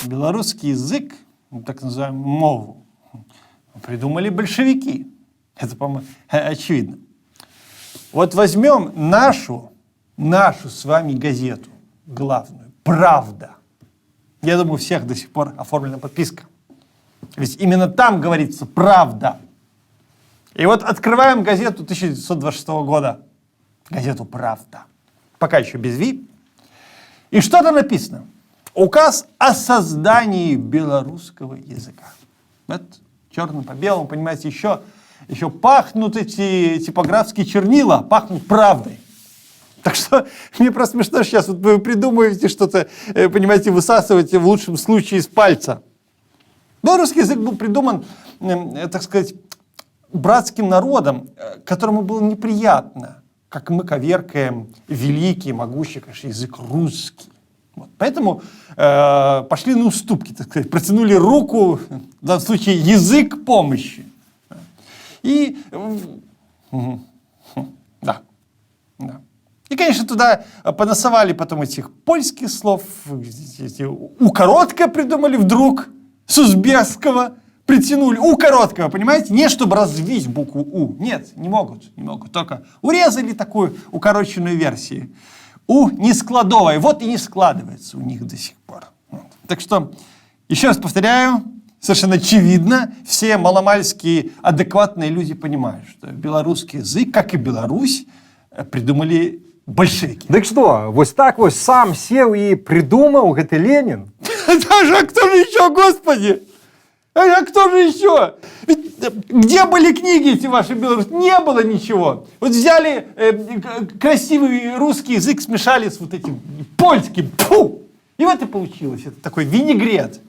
Белорусский язык, так называемую мову, придумали большевики. Это, по-моему, очевидно. Вот возьмем нашу с вами газету, главную, «Правда». Я думаю, у всех до сих пор оформлена подписка. Ведь именно там говорится «Правда». И вот открываем газету 1926 года, газету «Правда». Пока еще без «Ви». И что там написано? Указ о создании белорусского языка. Вот черным по белому, понимаете, еще пахнут эти типографские чернила, пахнут правдой. Так что мне просто смешно сейчас, вот вы придумываете что-то, понимаете, высасываете в лучшем случае из пальца. Белорусский язык был придуман, так сказать, братским народом, которому было неприятно, как мы коверкаем великий, могущий, конечно, язык русский. Вот. Поэтому пошли на уступки, так сказать, протянули руку, в данном случае язык помощи. И, да. И, конечно, туда понасовали потом этих польских слов, укоротко придумали вдруг, с узбекского притянули, укоротко, понимаете? Не чтобы развить букву У, нет, не могут, только урезали такую укороченную версию. У нескладовая, вот и не складывается у них до сих пор. Так что, еще раз повторяю, совершенно очевидно, все маломальские адекватные люди понимают, что белорусский язык, как и Беларусь, придумали большевики. Так что, вот так вот сам сел и придумал, это Ленин? Даже а кто же еще, господи? А кто же еще? Ведь где были книги эти ваши белорусские? Не было ничего. Вот взяли красивый русский язык, смешали с вот этим польским. Фу! И вот и получилось. Это такой винегрет,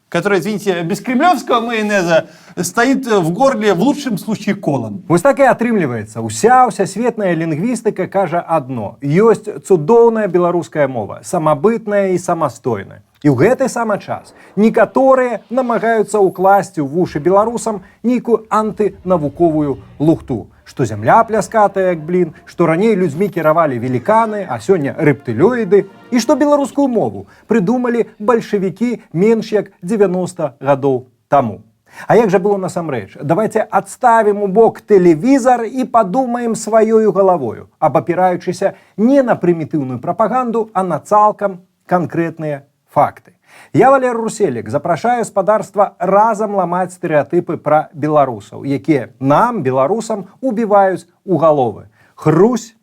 который, извините, без кремлевского майонеза стоит в горле в лучшем случае колом. Вот так и атрымліваецца. Уся светная лингвистика кажа одно. Ёсць цудоўная беларуская мова, самабытная и самастойная. І ў гэты самы час некаторыя намагаюцца ўкласці ў вушы беларусам нейкую антынавуковую лухту, што зямля пляскатая як блін, што раней людзьмі кіравалі веліканы, а сёння рэптылёіды, і што беларускую мову прыдумалі бальшавікі менш як 90 гадоў таму. А як жа было насамрэч? Давайте адставім у бок тэлевізар і падумаем сваёю галавою, абапіраючыся не на прымітыўную прапаганду, а на цалкам канкрэтныя факты. Я, Валер Руселік, запрашаю спадарства разам ламаць стэрэатыпы пра беларусаў, якія нам, беларусам, убіваюць у галовы. Хрусь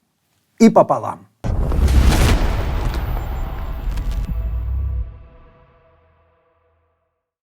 і папалам.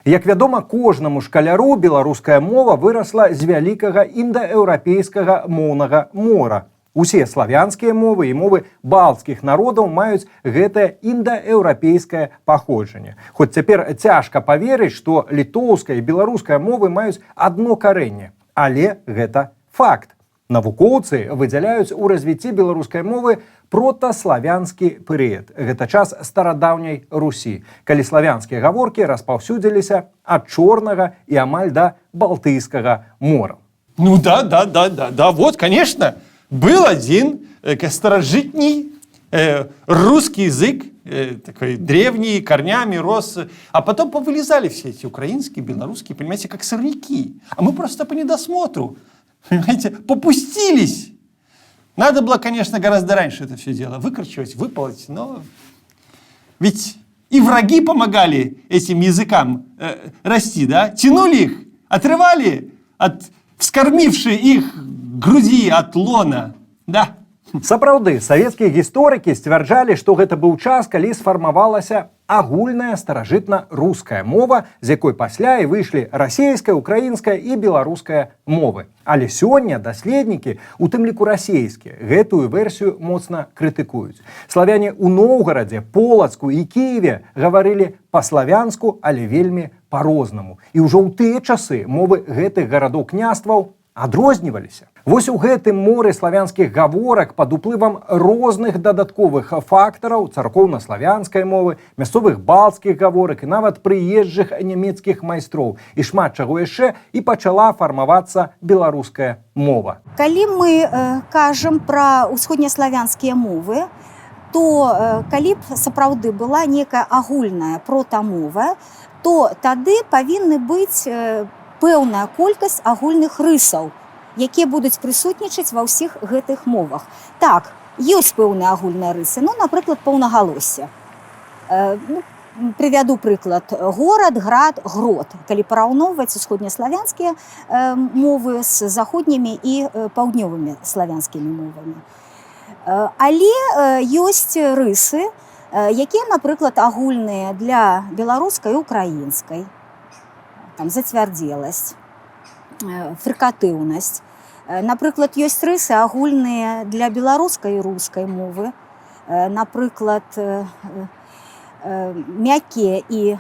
Як вядома, кожнаму шкаляру беларуская мова вырасла з вялікага індаеўрапейскага моўнага мора. Усе славянскія мовы і мовы балтскіх народаў маюць гэтае індаеўрапейскае паходжанне. Хоць цяпер цяжка паверыць, што літоўская і беларуская мовы маюць адно карэнне, але гэта факт. Навукоўцы выдзяляюць у развіцці беларускай мовы протаславянскі перыяд. Гэта час старадаўняй Русі, калі славянскія гаворкі распаўсюдзіліся ад Чорнага і амаль да Балтыйскага мора. Ну да, вот, конечно. Был один старожитний русский язык, такой древний, корнями рос, а потом повылезали все эти украинские, белорусские, понимаете, как сорняки. А мы просто по недосмотру, понимаете, попустились. Надо было, конечно, гораздо раньше это все дело выкручивать, выполоть, но ведь и враги помогали этим языкам расти, да? Тянули их, отрывали от вскормившей их груди от лона, да. Сапраўды, савецкія гісторыкі сцвярджалі, што гэта быў час, калі сфармавалася агульная старажытна-руская мова, з якой пасля і выйшлі расейская, украінская і беларуская мовы. Але сёння даследнікі, у тым ліку расейскія, гэтую версію моцна крытыкуюць. Славяне ў Новгарадзе, Полацку і Кіеве гаварылі па-славянску, але вельмі па-рознаму. І ўжо ў тыя часы мовы гэтых гарадоў-княстваў адрозніваліся. Вось у гэтым моры славянскіх гаворак пад уплывам розных дадатковых фактараў царкоўна-славянскай мовы, мясцовых балтскіх гаворак і нават прыезджых нямецкіх майстроў і шмат чаго яшчэ і пачала фармавацца беларуская мова. Калі мы кажам пра ўсходнеславянскія мовы, то калі б сапраўды была некая агульная протамова, то тады павінны быць пэўная колькасць агульных рысаў, якія будуць прысутнічаць ва ўсіх гэтых мовах. Так, ёсць пэўныя агульныя рысы, ну, напрыклад, паўнагалоссе. Прывяду прыклад: горад, град, грот, калі параўноўваць усходнеславянскія мовы з заходнімі і паўднёвымі славянскімі мовамі. Але ёсць рысы, якія, напрыклад, агульныя для беларускай і украінскай. Там зацвярдзеласць, фрыкатыўнасць. Напрыклад, ёсць рысы агульныя для беларускай і рускай мовы. Напрыклад, мяккія і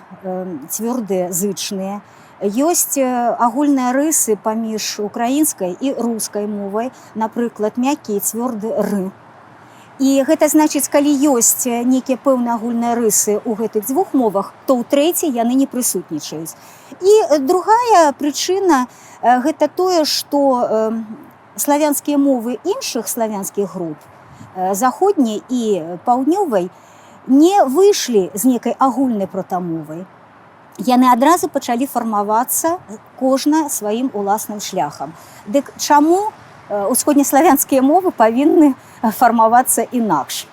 цвёрдыя зычныя. Ёсць агульныя рысы паміж украінскай і рускай мовай, напрыклад, мяккі і цвёрды р. І гэта значыць, калі ёсць нейкія пэўныя агульныя рысы ў гэтых дзвюх мовах, то ў трэцяй яны не прысутнічаюць. І другая прычына – гэта тое, што славянскія мовы іншых славянскіх груп, заходняй і паўднёвай, не выйшлі з нейкай агульнай протамовай. Яны адразу пачалі фармавацца кожна сваім уласным шляхам. Дык чаму усходнеславянскія мовы павінны фармавацца інакш?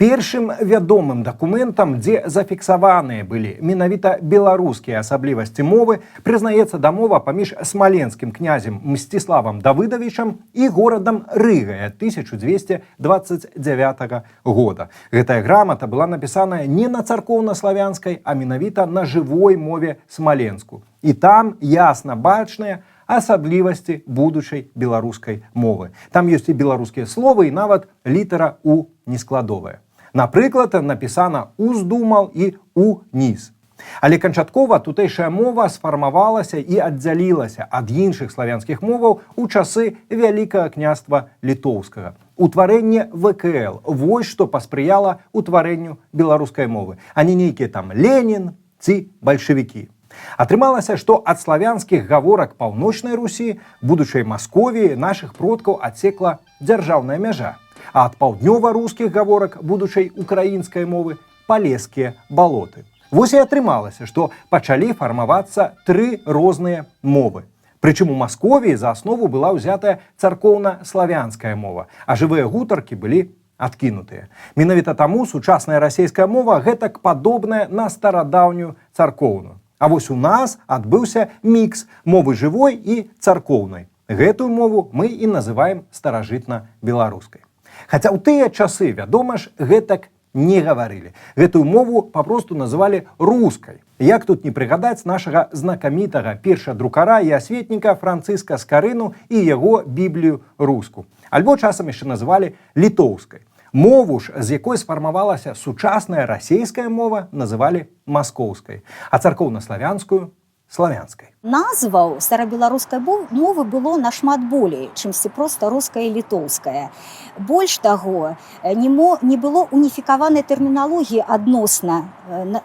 Першым вядомым дакументам, дзе зафіксаваныя былі менавіта беларускія асаблівасці мовы, прызнаецца дамова паміж смаленскім князем Мсціславам Давыдавічам і горадам Рыгай 1229 года. Гэтая грамата была напісаная не на царкоўна-славянскай, а менавіта на жывой мове смаленску. І там ясна бачныя асаблівасці будучай беларускай мовы. Там ёсць і беларускія словы, і нават літара «у» нескладовая. Напрыклад, напісана «уздумал» і «уніз». Але канчаткова тутэйшая мова сфармавалася і аддзялілася ад іншых славянскіх моваў у часы Вялікага княства Літоўскага. Утварэнне ВКЛ – вось што паспрыяла утварэнню беларускай мовы, а не нейкія там Ленін ці бальшавікі. Атрымалася, што ад славянскіх гаворак паўночнай Русі, будучай Масковіі, нашых продкаў адсекла дзяржаўная мяжа, а ад паўднёва-рускіх гаворак будучай украінскай мовы палескія балоты. Вось і атрымалася, што пачалі фармавацца тры розныя мовы. Прычым у Масковіі за аснову была ўзятая царкоўна-славянская мова, а жывыя гутаркі былі адкінутыя. Менавіта таму сучасная расейская мова гэтак падобная на старадаўнюю царкоўную. А вось у нас адбыўся мікс мовы жывой і царкоўнай. Гэтую мову мы і называем старажытна-беларускай. Хаця ў тыя часы, вядома ж, гэтак не гаварылі. Гэтую мову папросту называлі рускай. Як тут не прыгадаць нашага знакамітага першадрукара і асветніка Францыска Скарыну і яго Біблію руску. Альбо часам яшчэ называлі літоўскай. Мову ж, з якой сфармавалася сучасная расейская мова, называлі маскоўскай, а царкоўна-славянскую – славянскай. Назваў старабеларускай мовы было нашмат болей, чымсьці проста руская і літоўская. Больш таго, не было уніфікаванай тэрміналогіі адносна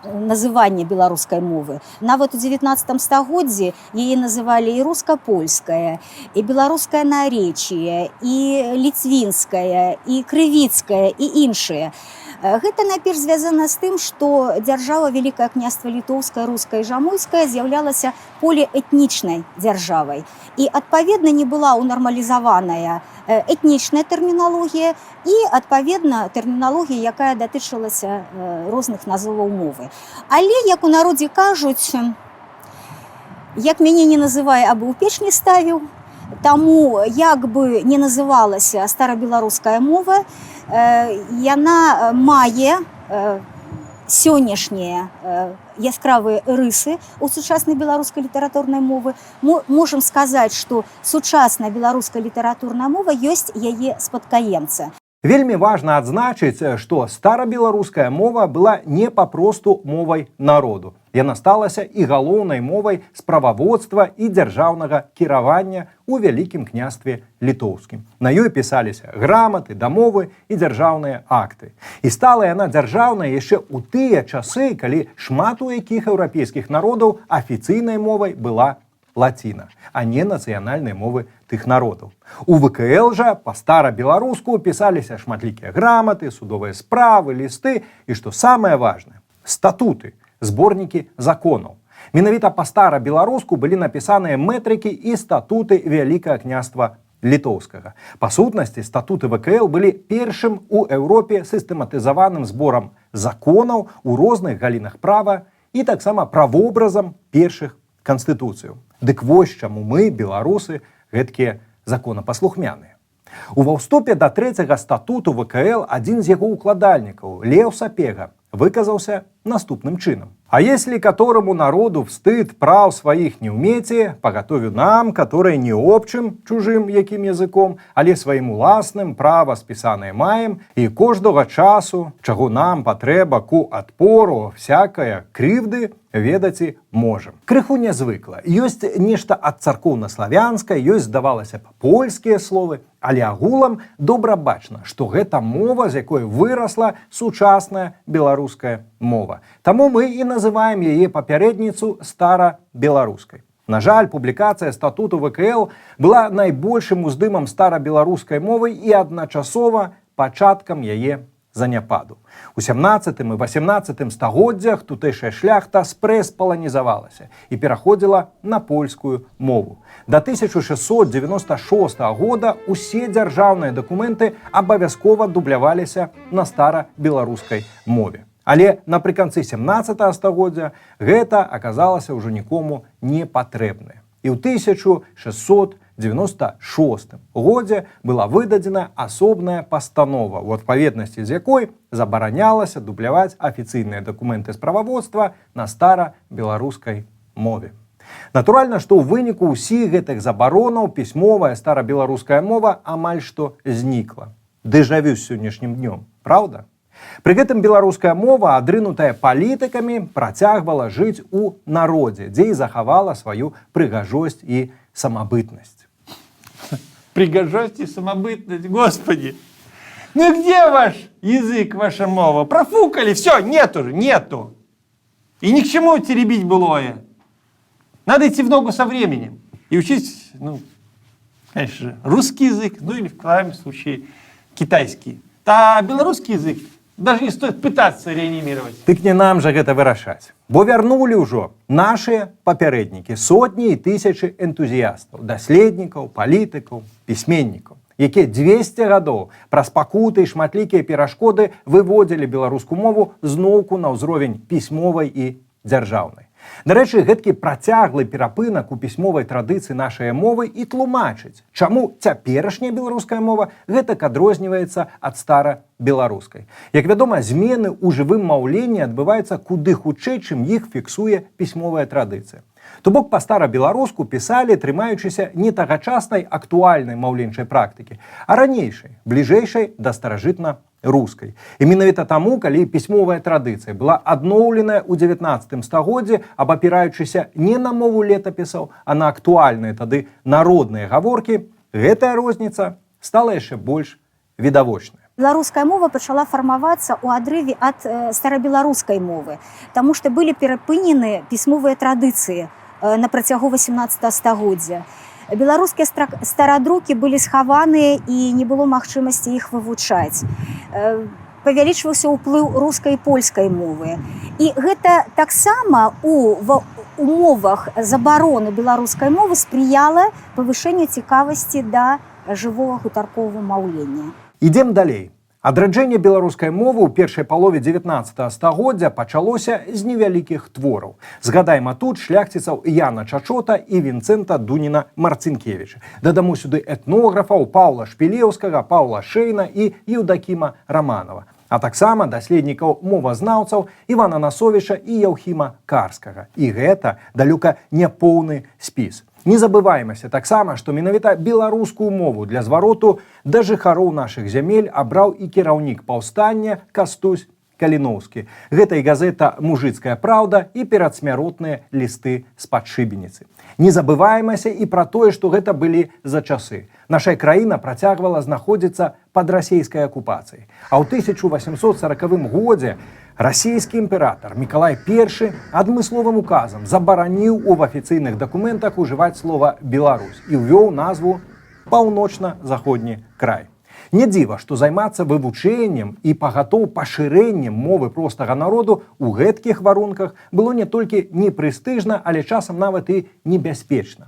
называння беларускай мовы. Нават у 19 стагоддзі яе называлі і руска-польская, і беларускае наречие, і ліцвінская, і крывіцкая, і іншыя. Гэта найперш звязана з тым, што дзяржава Вялікае княства Літоўскае, руская і жамойская з'яўлялася поліэтнічнай дзяржавай. І, адпаведна, не была ўнармалізаваная этнічная тэрміналогія і, адпаведна, тэрміналогія, якая датычылася розных назваў мовы. Але, як у народзе кажуць, як мяне не называе, абы ў печ не ставіў, таму, як бы не называлася старабеларуская мова, яна мае сённяшнія яскравыя рысы ў сучаснай беларускай літаратурнай мовы. Можам сказаць, што сучасная беларуская літаратурная мова ёсць яе спадкаемца. Вельмі важна адзначыць, што старабеларуская мова была не папросту мовай народу. Яна сталася і галоўнай мовай справаводства і дзяржаўнага кіравання ў Вялікім княстве Літоўскім. На ёй пісаліся граматы, дамовы і дзяржаўныя акты. І стала яна дзяржаўнай яшчэ ў тыя часы, калі шмат у якіх еўрапейскіх народаў афіцыйнай мовай была лаціна, а не нацыянальнай мовы тых народаў. У ВКЛ жа па-стара-беларуску пісаліся шматлікія граматы, судовыя справы, лісты і, што самае важнае, статуты, зборнікі законаў. Менавіта па-стара-беларуску былі напісаныя мэтрыкі і статуты Вялікага княства Літоўскага. Па сутнасці, статуты ВКЛ былі першым у Еўропе сістэматызаваным зборам законаў у розных галінах права і таксама правобразам першых канстытуцыяў. Дык вось чаму мы, беларусы, гэткія законапаслухмяныя. У ўступе да трэцяга статуту ВКЛ адзін з яго укладальнікаў, Леў Сапега, выказаўся наступным чынам. А если которому народу встыд прав своих не умеете, поготовю нам, которые не общим чужим яким языком, але своим уласным право списанное маем, и кожного часу, чаго нам потреба ку отпору всякая крывды, ведаці можем. Крыху нязвыкла. Ёсць нешта ад царкоўна-славянскае, ёсць, здавалася б, польскія словы, але агулам добра бачна, што гэта мова, з якой вырасла сучасная беларуская мова. Таму мы і называем яе папярэдніцу стара-беларускай. На жаль, публікацыя статуту ВКЛ была найбольшым уздымам стара-беларускай мовы і адначасова пачаткам яе заняпаду. У 17 і 18 стагоддзях тутэйшая шляхта спрэспаланізавалася і пераходзіла на польскую мову. Да 1696 года усе дзяржаўныя дакументы абавязкова дубляваліся на стара-беларускай мове. Але напрыканцы 17 стагоддзя гэта аказалася ўжо нікому не патрэбнае. І ў 1696 годзе была выдадзена асобная пастанова, у адпаведнасці з якой забаранялася дубляваць афіцыйныя дакументы справаводства на стара-беларускай мове. Натуральна, што ў выніку ўсіх гэтых забаронаў пісьмовая стара-беларуская мова амаль што знікла. Дэжавю з сённяшнім днём, праўда? Пры гэтым беларуская мова, адрынутая палітыкамі, працягвала жыць у народзе, дзе і захавала сваю прыгажосць і самабытнасць. Пригожость и самобытность, Господи! Ну где ваш язык, ваша мова? Профукали, все, нету. И ни к чему теребить былое. Надо идти в ногу со временем и учить, конечно же, русский язык, ну или в крайнем случае китайский. А белорусский язык даже не стоит пытаться реанимировать. Дык не нам жа гэта вырашаць. Бо вярнулі ўжо нашыя папярэднікі, сотні і тысячы энтузіястаў, даследнікаў, палітыкаў, пісьменнікаў, якія 200 гадоў праз пакуты і шматлікія перашкоды выводзілі беларускую мову зноўку на ўзровень пісьмовай і дзяржаўнай. Дарэчы, гэткі працяглы перапынак у пісьмовай традыцыі нашай мовы і тлумачыць, чаму цяперашняя беларуская мова гэтак адрозніваецца ад стара-беларускай. Як вядома, змены ў жывым маўленні адбываюцца куды хутчэй, чым іх фіксуе пісьмовая традыцыя. То бок па-стара-беларуску пісалі, трымаючыся не тагачаснай актуальнай маўленчай практыкі, а ранейшай, бліжэйшай да старажытна-рускай. І менавіта таму, калі пісьмовая традыцыя была адноўленая ў 19 стагоддзі, абапіраючыся не на мову летапісаў, а на актуальныя тады народныя гаворкі, гэтая розніца стала яшчэ больш відавочная. Беларуская мова пачала фармавацца ў адрыве ад старабеларускай мовы, таму што былі перапынены пісьмовыя традыцыі на працягу 18 стагоддзя. Беларускія старадрукі былі схаваныя і не было магчымасці іх вывучаць. Павялічваўся ўплыў рускай і польскай мовы. І гэта таксама у умовах забароны беларускай мовы спрыяла павышэнню цікавасці да жывога гутарковага маўлення. Ідзем далей. Адраджэнне беларускай мовы ў першай палове 19 стагоддзя пачалося з невялікіх твораў. Згадайма тут шляхціцаў Яна Чачота і Вінцэнта Дуніна Марцінкевіча. Дадаму сюды этнографаў Паўла Шпілеўскага, Паўла Шэйна і Еўдакіма Раманова. А таксама даследнікаў мовазнаўцаў Івана Насовіча і Яўхіма Карскага. І гэта далёка не поўны спіс. Не забываемся таксама, што менавіта беларускую мову для звароту да жыхароў нашых зямель абраў і кіраўнік паўстання Кастусь Каліноўскі. Гэта і газета «Мужыцкая праўда» і перадсмяротныя лісты з-пад шыбеніцы. Не забываемся і пра тое, што гэта былі за часы. Наша краіна працягвала знаходзіцца пад расійскай акупацыяй. А ў 1840 годзе расійскі імператар Мікалай I адмысловым указам забараніў у афіцыйных дакументах ужываць слова «Беларусь» і ўвёў назву паўночна-заходні край. Не дзіва, што займацца вывучэннем і пагатоў пашырэннем мовы простага народу ў гэткіх варунках было не толькі непрэстыжна, але часам нават і небяспечна.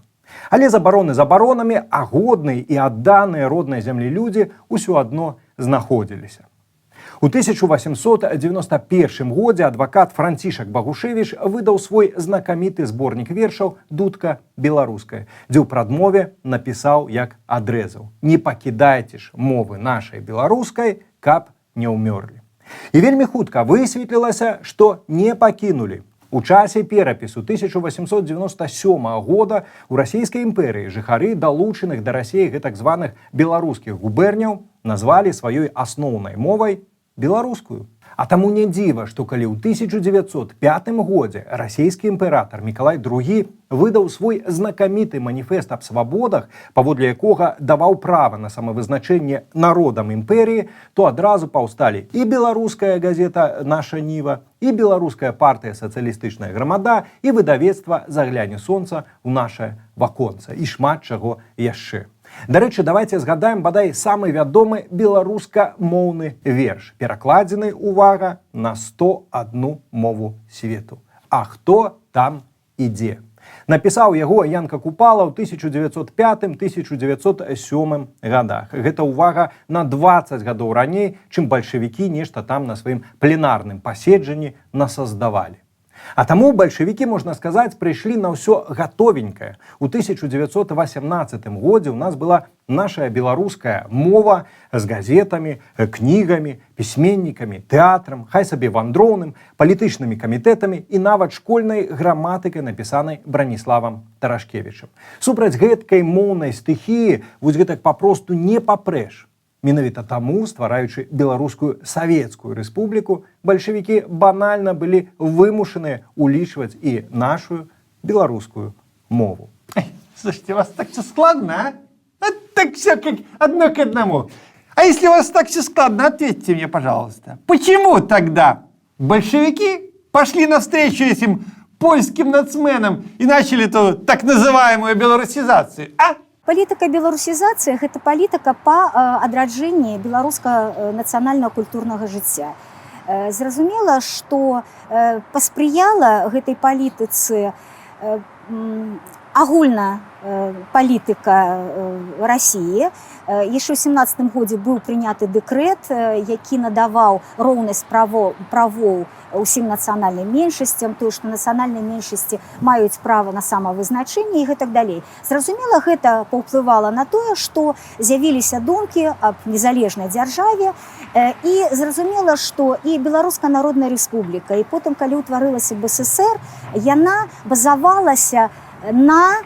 Але забароны забаронамі, а годныя і адданыя роднай зямлі людзі ўсё адно знаходзіліся. У 1891 годзе адвакат Францішак Багушевіч выдаў свой знакаміты зборнік вершаў «Дудка беларуская», дзе ў прадмове напісаў як адрэзаў: «Не пакідайце ж мовы нашай беларускай, каб не ўмёрлі». І вельмі хутка высветлілася, што не пакінулі. У часе перапісу 1897 года ў расійскай імперыі жыхары далучаных да Расіі гэтак званых беларускіх губерняў назвалі сваёй асноўнай мовай беларускую. А таму не дзіва, што калі ў 1905 годзе расійскі імператар Мікалай II выдаў свой знакаміты маніфест аб свабодах, паводле якога даваў права на самавызначэнне народам імперіі, то адразу паўсталі і беларуская газета «Наша Ніва», і беларуская партыя «Сацыялістычная грамада», і выдавецтва «Загляне сонца ў нашае ваконца» і шмат чаго яшчэ. Дарэчы, давайте згадаем бадай самы вядомы беларускамоўны верш, перакладзены, увага, на 101 мову свету. А хто там ідзе? Напісаў яго Янка Купала ў 1905-1907 годах. Гэта, увага, на 20 гадоў раней, чым бальшавікі нешта там на сваім пленарным паседжанні насаздавалі. А таму бальшавікі, можна сказаць, прыйшлі на ўсё гатовенькае. У 1918 годзе ў нас была наша беларуская мова з газетамі, кнігамі, пісьменнікамі, тэатрам, хай сабе вандроўным, палітычнымі камітэтамі і нават школьнай граматыкай, напісанай Браніславам Тарашкевічам. Супраць гэткай моўнай стыхіі вось гэтак папросту не папрэш. Менавіта таму, ствараючы Беларускую Савецкую Рэспубліку, бальшавікі банальна былі вымушаныя улічваць і нашу беларускую мову. Слушайте, у вас так все складно, а? Так все как одно к одному. А если у вас так все складно, ответьте мне, пожалуйста, почему тогда большевики пошли навстречу этим польским нацменам и начали эту так называемую белорусизацию, а? Палітыка беларусізацыі – гэта палітыка па адраджэнні беларускага нацыянальнага культурнага жыцця. Зразумела, што паспрыяла гэтай палітыцы агульна палітыка Расіі. Яшчэ ў 17 годзе быў прыняты дэкрэт, які надаваў роўнасць правоў усім нацыянальным меншасцям, тое, што нацыянальныя меншасці маюць права на самавызначэнне і гэтак далей. Зразумела, гэта паўплывала на тое, што з'явіліся думкі аб незалежнай дзяржаве, і зразумела, што і Беларуская Народная Рэспубліка, і потым, калі ўтварылася БССР, яна базавалася на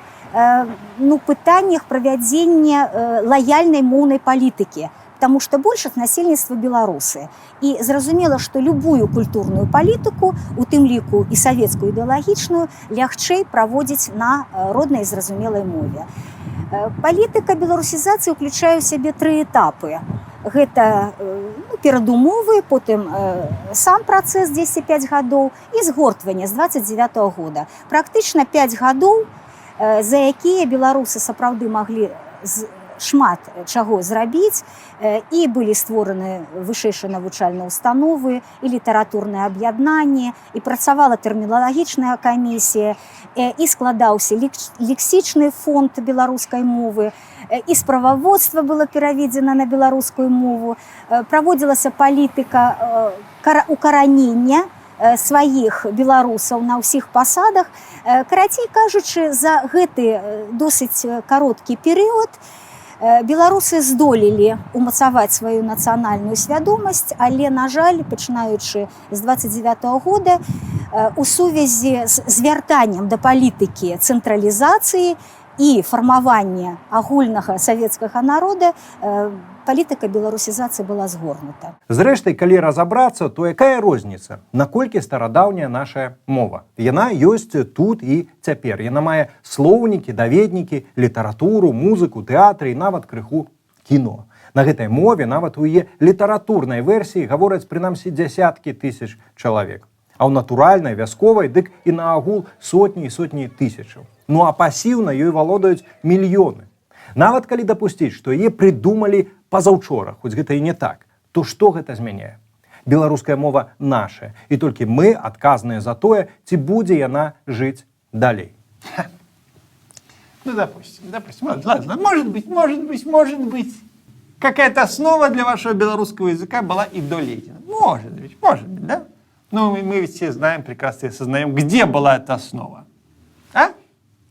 пытаннях правядзення лаяльнай моўнай палітыкі, потому што большасць насельніцтва беларусы. І зразумела, што любую культурную палітыку, у тым ліку і савецкую ідэалагічную, лягчэй праводзіць на роднай і зразумелай мове. Палітыка беларусізацыі ўключае ў сябе 3 этапы. Гэта перадумовы, потым сам працэс 10-5 гадоў і згортванне з 29-го года. Практычна 5 гадоў, за якія беларусы сапраўды маглі шмат чаго зрабіць, і былі створаны вышэйшыя навучальныя установы, і літаратурнае аб'яднанне, і працавала тэрміналагічная камісія, і складаўся лексічны фонд беларускай мовы, і справаводства было пераведзена на беларускую мову, праводзілася палітыка укаранення сваіх беларусаў на ўсіх пасадах. Карацей кажучы, за гэты досыць кароткі перыяд беларусы здолелі умацаваць сваю нацыянальную свядомасць, але, на жаль, пачынаючы з 29-го года, у сувязі з звяртаннем да палітыкі цэнтралізацыі і фармавання агульнага савецкага народа, палітыка беларусізацыі была згорнута. Зрэшты, калі разабрацца, то якая розніца? Наколькі старадаўняя наша мова? Яна ёсць тут і цяпер. Яна мае слоўнікі, даведнікі, літаратуру, музыку, тэатры і нават крыху кіно. На гэтай мове нават у яе літаратурнай версіі гавораць прынамсі дзясяткі тысяч чалавек. А ў натуральнай, вясковай, дык і наагул сотні і сотні тысячаў. Ну а пасіўна ёй валодаюць мільёны. Нават калі дапусціць, што яе прыдумалі пазаўчора, хоць гэта і не так, то што гэта змяняе? Беларуская мова наша, і толькі мы адказныя за тое, ці будзе яна жыць далей. Ну, допустим, ладно, может быть. Какая-то основа для вашего белорусского языка была и до Ленина. Может быть, да? Но мы ведь все знаем, прекрасно осознаем, где была эта основа. А?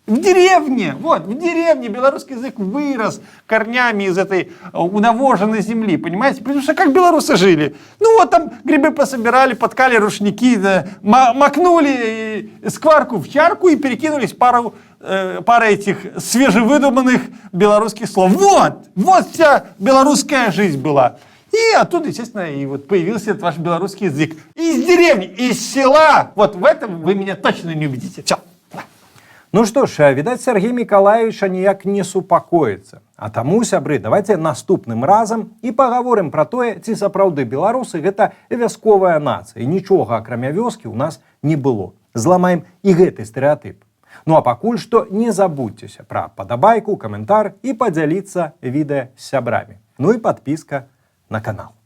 В деревне, в деревне белорусский язык вырос корнями из этой унавоженной земли, понимаете? Потому что как белорусы жили? Ну вот там грибы пособирали, подкали рушники, да, макнули скварку в чарку и перекинулись пара этих свежевыдуманных белорусских слов. Вот вся белорусская жизнь была. И оттуда, естественно, и вот появился этот ваш белорусский язык. Из деревни, из села. Вот в этом вы меня точно не убедите. Все. Ну што ж, відаць, Сергей Миколаевич ніяк не супакоіцца. А таму, сябры, давайте наступным разам і пагаворым пра тое, ці сапраўды беларусы гэта вясковая нацыя. І нічога, акрамя вёскі, у нас не было. Зламаем і гэты стэрэатып. Ну а пакуль што не забудзьцеся пра падабайку, каментар і падзяліцца відэа з сябрамі. Ну і падпіска на канал.